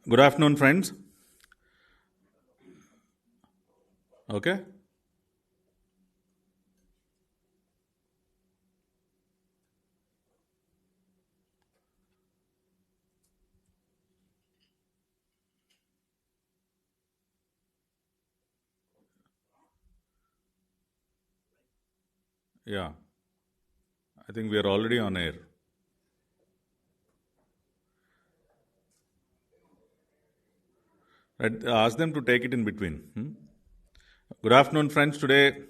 Good afternoon, friends. Okay. Yeah. I think we are already on air. Right. Ask them to take it in between. Good afternoon, friends. Today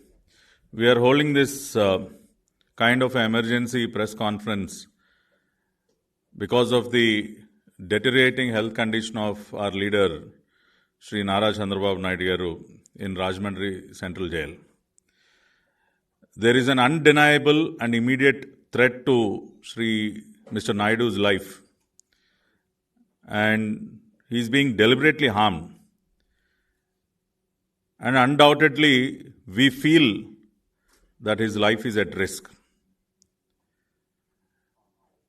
we are holding this kind of emergency press conference because of the deteriorating health condition of our leader, Sri Chandrababu Naidu, in Rajahmundry Central Jail. There is an undeniable and immediate threat to Mr. Naidu's life, and he is being deliberately harmed. And undoubtedly, we feel that his life is at risk.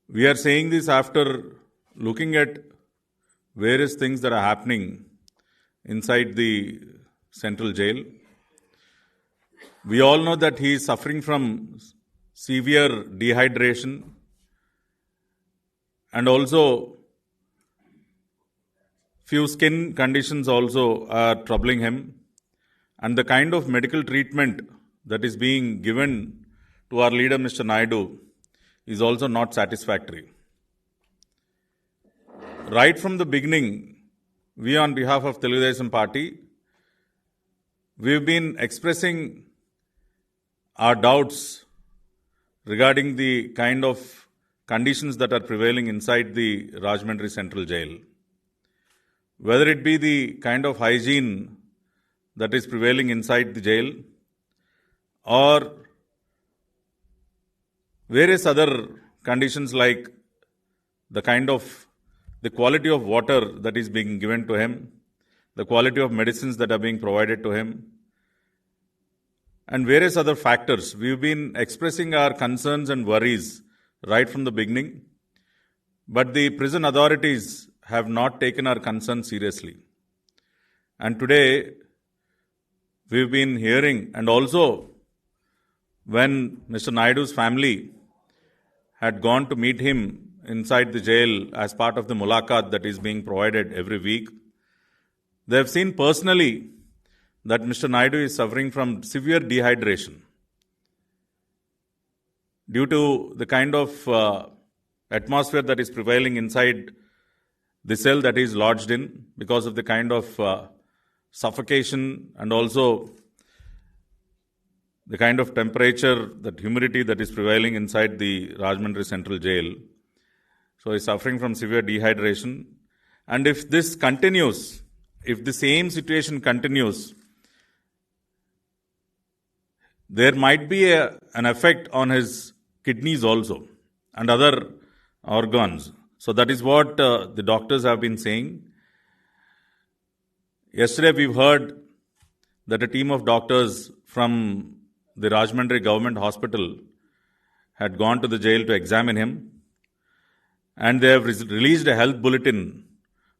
We are saying this after looking at various things that are happening inside the central jail. We all know that he is suffering from severe dehydration, and also few skin conditions also are troubling him. And the kind of medical treatment that is being given to our leader, Mr. Naidu, is also not satisfactory. Right from the beginning, we on behalf of Telugudesam Party, we've been expressing our doubts regarding the kind of conditions that are prevailing inside the Rajahmundry Central Jail. Whether it be the kind of hygiene that is prevailing inside the jail, or various other conditions like the quality of water that is being given to him, the quality of medicines that are being provided to him, and various other factors. We've been expressing our concerns and worries right from the beginning, but the prison authorities have not taken our concerns seriously. And today, we've been hearing, and also when Mr. Naidu's family had gone to meet him inside the jail as part of the mulaqat that is being provided every week, they have seen personally that Mr. Naidu is suffering from severe dehydration due to the kind of atmosphere that is prevailing inside the cell that he is lodged in, because of the kind of suffocation and also the kind of temperature, that humidity that is prevailing inside the Rajahmundry Central Jail. So he is suffering from severe dehydration. And if this continues, if the same situation continues, there might be an effect on his kidneys also and other organs. So that is what the doctors have been saying. Yesterday we've heard that a team of doctors from the Rajahmundry Government Hospital had gone to the jail to examine him, and they have released a health bulletin.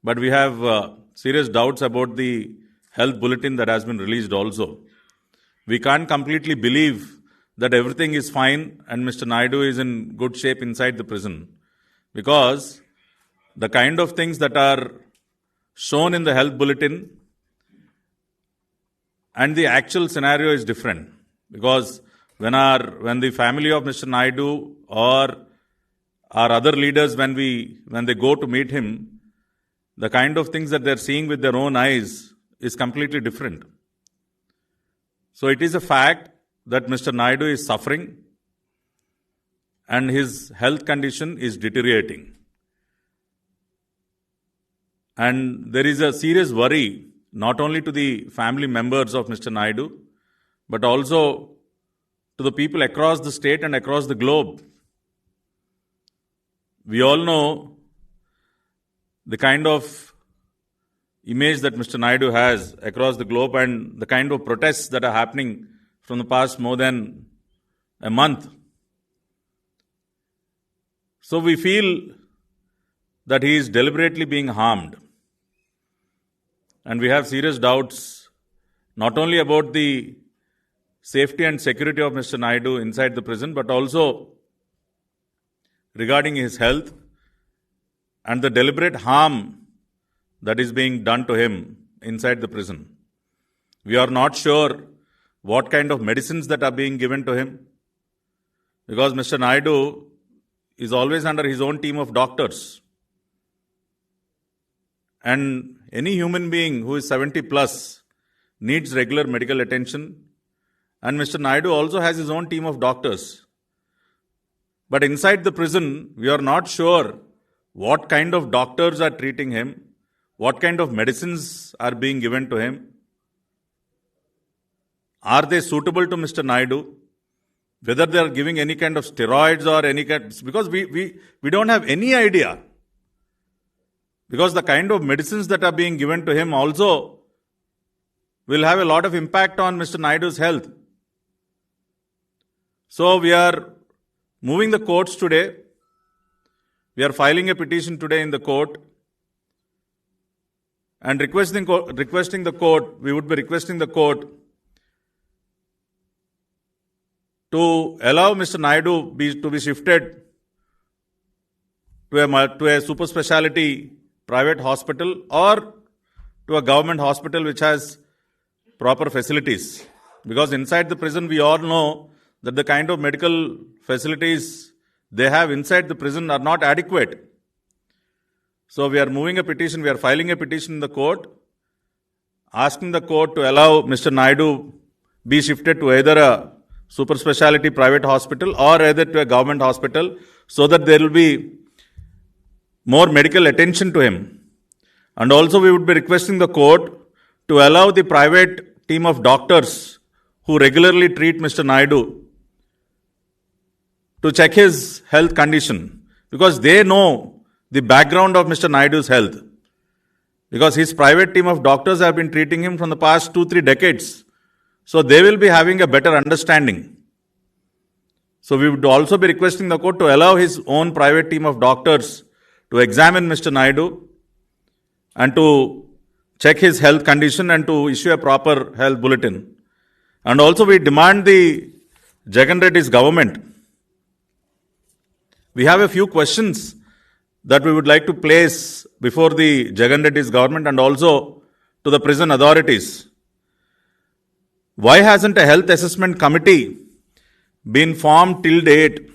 But we have serious doubts about the health bulletin that has been released also. We can't completely believe that everything is fine and Mr. Naidu is in good shape inside the prison, because the kind of things that are shown in the health bulletin and the actual scenario is different. Because when the family of Mr. Naidu or our other leaders, when they go to meet him, the kind of things that they're seeing with their own eyes is completely different. So it is a fact that Mr. Naidu is suffering and his health condition is deteriorating. And there is a serious worry, not only to the family members of Mr. Naidu, but also to the people across the state and across the globe. We all know the kind of image that Mr. Naidu has across the globe and the kind of protests that are happening from the past more than a month. So we feel that he is deliberately being harmed. And we have serious doubts not only about the safety and security of Mr. Naidu inside the prison, but also regarding his health and the deliberate harm that is being done to him inside the prison. We are not sure what kind of medicines that are being given to him, because Mr. Naidu is always under his own team of doctors. And any human being who is 70 plus needs regular medical attention. And Mr. Naidu also has his own team of doctors. But inside the prison, we are not sure what kind of doctors are treating him, what kind of medicines are being given to him. Are they suitable to Mr. Naidu? Whether they are giving any kind of steroids or any kind, because we don't have any idea. Because the kind of medicines that are being given to him also will have a lot of impact on Mr. Naidu's health. So we are moving the courts today. We are filing a petition today in the court and requesting the court, we would be requesting the court to allow Mr. Naidu to be shifted to a super speciality private hospital or to a government hospital which has proper facilities. Because inside the prison, we all know that the kind of medical facilities they have inside the prison are not adequate. So we are moving a petition, we are filing a petition in the court, asking the court to allow Mr. Naidu be shifted to either a super speciality private hospital or either to a government hospital, so that there will be more medical attention to him. And also we would be requesting the court to allow the private team of doctors who regularly treat Mr. Naidu to check his health condition, because they know the background of Mr. Naidu's health. Because his private team of doctors have been treating him from the past 2-3 decades. So they will be having a better understanding. So we would also be requesting the court to allow his own private team of doctors to examine Mr. Naidu and to check his health condition and to issue a proper health bulletin. And also we demand the Jagan Reddy's government. We have a few questions that we would like to place before the Jagan Reddy's government and also to the prison authorities. Why hasn't a health assessment committee been formed till date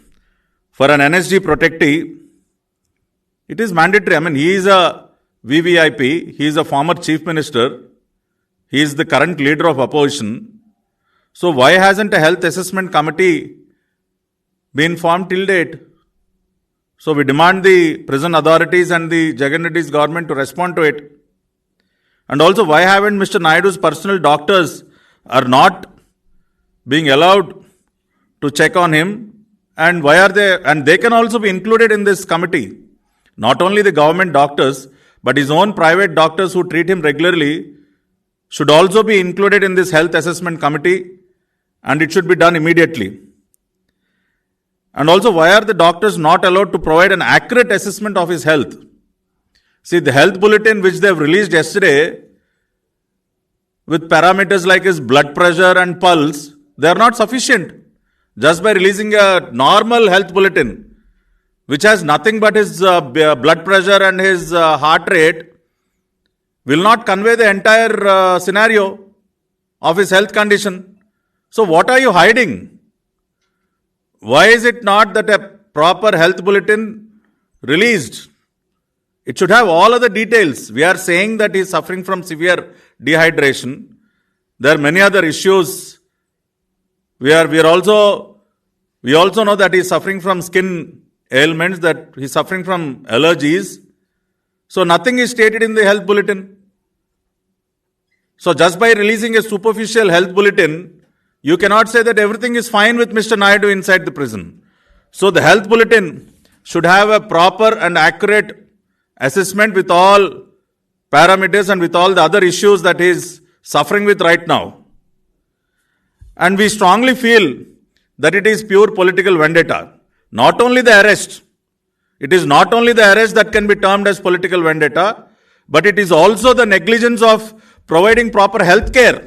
for an NSG protectee? It is mandatory. I mean, he is a VVIP, he is a former chief minister, he is the current leader of opposition. So why hasn't a health assessment committee been formed till date? So we demand the prison authorities and the Jagan Reddy's government to respond to it. And also, why haven't Mr. Naidu's personal doctors are not being allowed to check on him, and why are they, and they can also be included in this committee. Not only the government doctors, but his own private doctors who treat him regularly should also be included in this health assessment committee, and it should be done immediately. And also, why are the doctors not allowed to provide an accurate assessment of his health? See, the health bulletin which they have released yesterday with parameters like his blood pressure and pulse, they are not sufficient. Just by releasing a normal health bulletin, which has nothing but his blood pressure and his heart rate, will not convey the entire scenario of his health condition. So what are you hiding? Why is it not that a proper health bulletin released? It should have all other details. We are saying that he is suffering from severe dehydration. There are many other issues. We also know that he is suffering from skin ailments, that he is suffering from allergies. So nothing is stated in the health bulletin. So just by releasing a superficial health bulletin, you cannot say that everything is fine with Mr. Naidu inside the prison. So the health bulletin should have a proper and accurate assessment with all parameters and with all the other issues that he is suffering with right now. And we strongly feel that it is pure political vendetta. Not only the arrest. It is not only the arrest that can be termed as political vendetta, but it is also the negligence of providing proper health care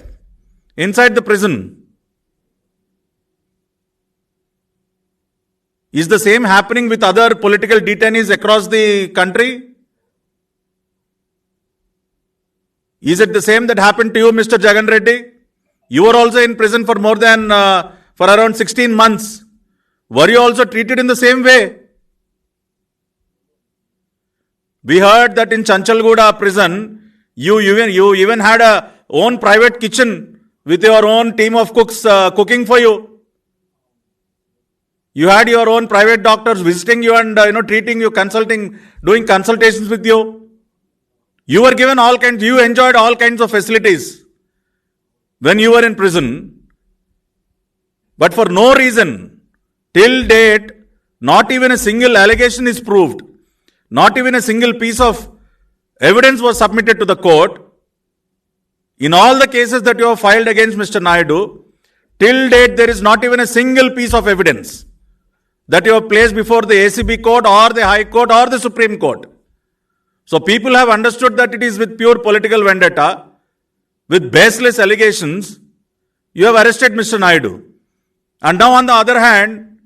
inside the prison. Is the same happening with other political detainees across the country? Is it the same that happened to you, Mr. Jagan Reddy? You were also in prison for for around 16 months. Were you also treated in the same way? We heard that in Chanchalguda prison, you even had a own private kitchen with your own team of cooks cooking for you. You had your own private doctors visiting you and treating you, consulting, doing consultations with you. You were given all kinds. You enjoyed all kinds of facilities when you were in prison. But for no reason, till date, not even a single allegation is proved. Not even a single piece of evidence was submitted to the court. In all the cases that you have filed against Mr. Naidu, till date there is not even a single piece of evidence that you have placed before the ACB court or the High Court or the Supreme Court. So people have understood that it is with pure political vendetta, with baseless allegations, you have arrested Mr. Naidu. And now on the other hand,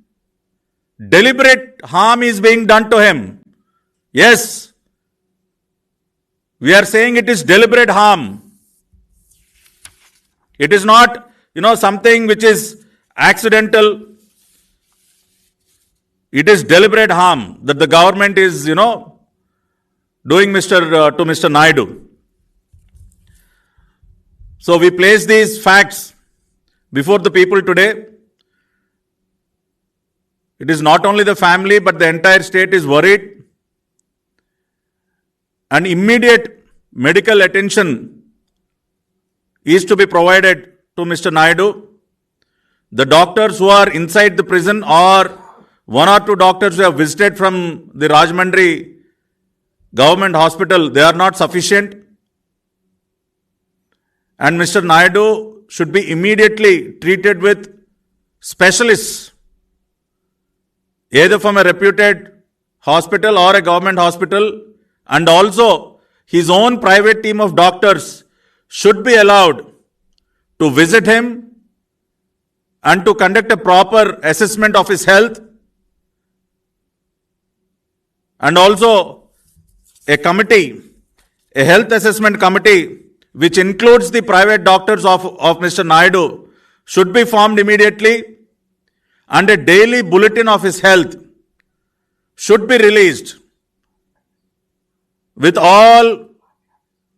deliberate harm is being done to him. Yes, we are saying it is deliberate harm. It is not, something which is accidental. It is deliberate harm that the government is, doing to Mr. Naidu. So we place these facts before the people today. It is not only the family, but the entire state is worried. And immediate medical attention is to be provided to Mr. Naidu. The doctors who are inside the prison or one or two doctors who have visited from the Rajahmundry government hospital, they are not sufficient. And Mr. Naidu should be immediately treated with specialists, either from a reputed hospital or a government hospital, and also his own private team of doctors should be allowed to visit him and to conduct a proper assessment of his health. And also a committee, a health assessment committee, which includes the private doctors of Mr. Naidu, should be formed immediately, and a daily bulletin of his health should be released with all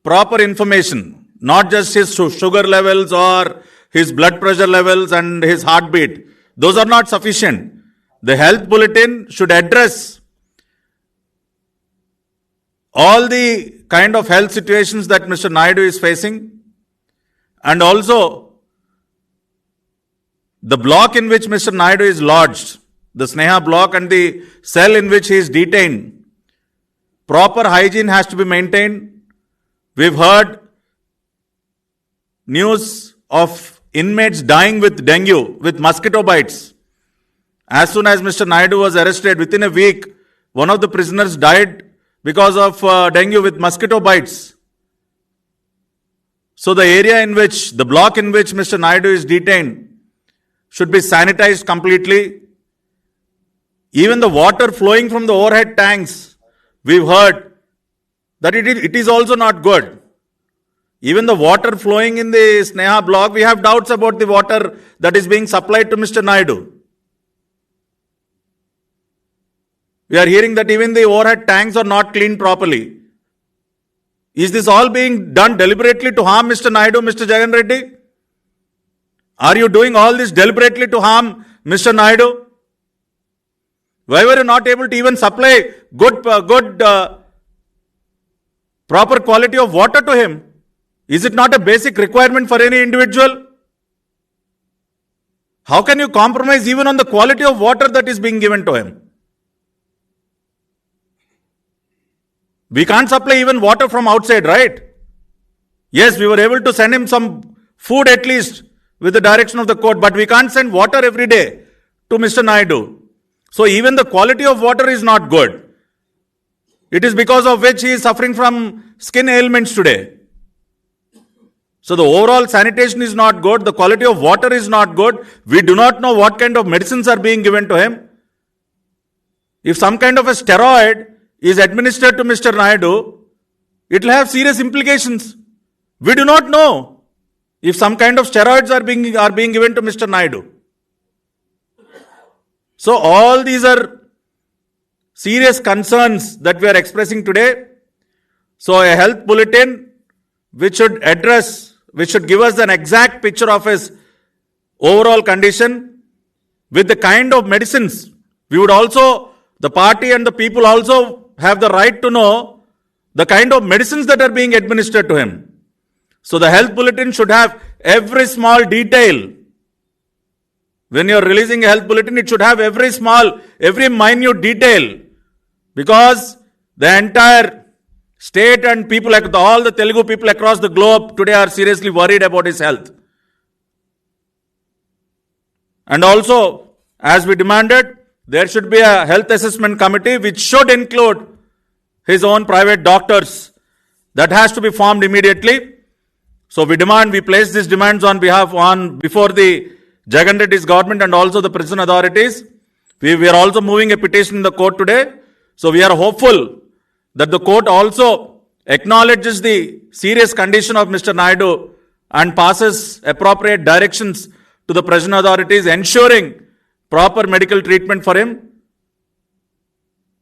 proper information, not just his sugar levels or his blood pressure levels and his heartbeat. Those are not sufficient. The health bulletin should address all the kind of health situations that Mr. Naidu is facing, and also the block in which Mr. Naidu is lodged, the Sneha block, and the cell in which he is detained. Proper hygiene has to be maintained. We've heard news of inmates dying with dengue, with mosquito bites. As soon as Mr. Naidu was arrested, within a week, one of the prisoners died because of dengue with mosquito bites. So the area in which, the block in which Mr. Naidu is detained should be sanitized completely. Even the water flowing from the overhead tanks, we've heard that it is also not good. Even the water flowing in the Sneha block, we have doubts about the water that is being supplied to Mr. Naidu. We are hearing that even the overhead tanks are not cleaned properly. Is this all being done deliberately to harm Mr. Naidu, Mr. Jagan Reddy? Are you doing all this deliberately to harm Mr. Naidu? Why were you not able to even supply good, proper quality of water to him? Is it not a basic requirement for any individual? How can you compromise even on the quality of water that is being given to him? We can't supply even water from outside, right? Yes, we were able to send him some food at least with the direction of the court, but we can't send water every day to Mr. Naidu. So even the quality of water is not good. It is because of which he is suffering from skin ailments today. So the overall sanitation is not good. The quality of water is not good. We do not know what kind of medicines are being given to him. If some kind of a steroid is administered to Mr. Naidu, it will have serious implications. We do not know if some kind of steroids are being given to Mr. Naidu. So all these are serious concerns that we are expressing today. So a health bulletin which should give us an exact picture of his overall condition with the kind of medicines. We would also, the party and the people also have the right to know the kind of medicines that are being administered to him. So the health bulletin should have every small detail. When you are releasing a health bulletin, it should have every minute detail. Because the entire state and people, all the Telugu people across the globe today are seriously worried about his health. And also, as we demanded, there should be a health assessment committee which should include his own private doctors. That has to be formed immediately. So we place these demands before the Jagan Reddy's government and also the prison authorities. We are also moving a petition in the court today. So we are hopeful that the court also acknowledges the serious condition of Mr. Naidu and passes appropriate directions to the prison authorities, ensuring proper medical treatment for him.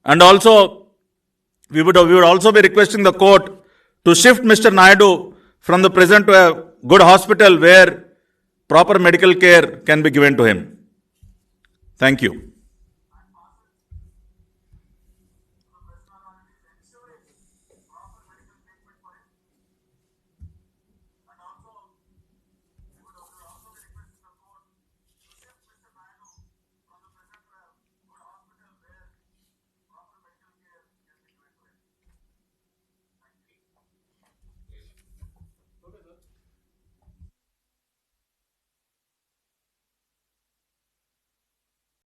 And also, we would also be requesting the court to shift Mr. Naidu from the prison to a good hospital where proper medical care can be given to him. Thank you.